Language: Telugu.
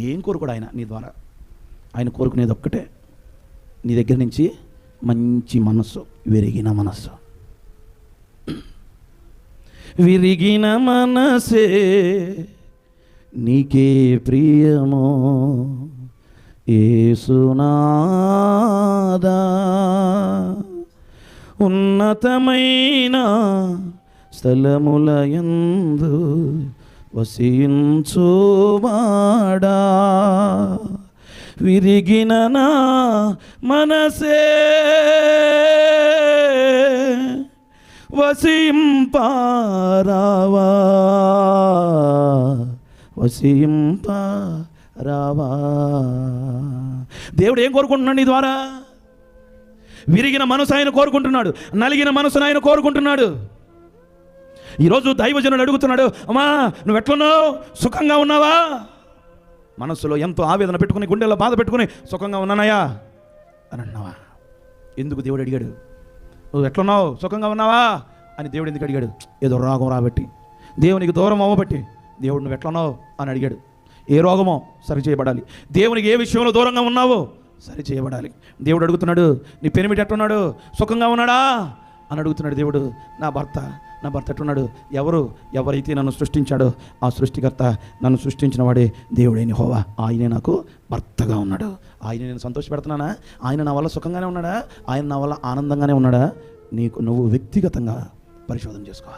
ఏం కోరుకోడు ఆయన నీ ద్వారా. ఆయన కోరుకునేది ఒక్కటే, నీ దగ్గర నుంచి మంచి మనస్సు, విరిగిన మనస్సు. విరిగిన మనసే నీకే ప్రియమో యేసునాదా, ఉన్నతమైన స్థలములయందు వసించువాడా, విరిగిన నా మనసే వసింపారావా, వసింపారావా. దేవుడు ఏం కోరుకుంటున్నాడు నీ ద్వారా? విరిగిన మనసు ఆయన కోరుకుంటున్నాడు, నలిగిన మనసును ఆయన కోరుకుంటున్నాడు. ఈరోజు దైవజనుడు అడుగుతున్నాడు, అమ్మా నువ్వు ఎట్లున్నావు, సుఖంగా ఉన్నావా? మనస్సులో ఎంతో ఆవేదన పెట్టుకుని, గుండెల్లో బాధ పెట్టుకుని సుఖంగా ఉన్నానయ్యా అని అన్నావా? ఎందుకు దేవుడు అడిగాడు? నువ్వు ఎట్లున్నావు, సుఖంగా ఉన్నావా అని దేవుడు ఎందుకు అడిగాడు? ఏదో రోగం రాబట్టి, దేవునికి దూరం అవ్వబట్టి దేవుడు నువ్వు ఎట్లున్నావు అని అడిగాడు. ఏ రోగమో సరి చేయబడాలి, దేవునికి ఏ విషయంలో దూరంగా ఉన్నావో సరి చేయబడాలి. దేవుడు అడుగుతున్నాడు, నీ పెనిమిటి ఎట్టున్నాడు, సుఖంగా ఉన్నాడా అని అడుగుతున్నాడు దేవుడు. నా భర్త ఎట్టున్నాడు? ఎవరైతే నన్ను సృష్టించాడో ఆ సృష్టికర్త, నన్ను సృష్టించిన వాడే దేవుడైన యెహోవా, ఆయనే నాకు భర్తగా ఉన్నాడు. ఆయన నేను సంతోషపెడుతున్నానా? ఆయన నా వల్ల సుఖంగానే ఉన్నాడా? ఆయన నా వల్ల ఆనందంగానే ఉన్నాడా? నువ్వు వ్యక్తిగతంగా పరిశోధన చేసుకోవాలి.